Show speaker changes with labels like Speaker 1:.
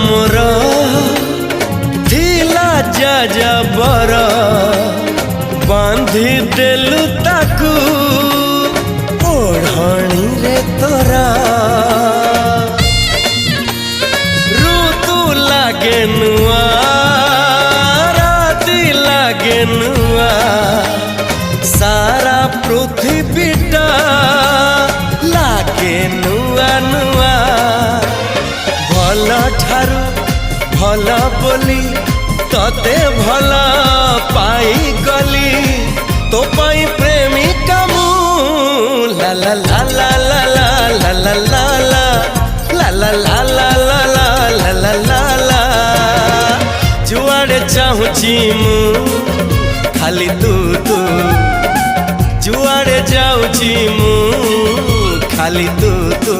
Speaker 1: मोर थिला जा बर बांधी देलु ताकू ओढ़णी रे तोरा ऋतु लागे नुआ राति लागे नुआ सारा पृथ्वीटा लागे नुआ नुआ भल ठारू भल बोली तते भल पाई गली तो पाई प्रेमिका मु ला ला ला ला ला ला ला ला ला ला ला ला ला ला ला ला ला जुआड़े चाहूची मु खाली तू तू जुआड़े जाऊची मु खाली तू तू।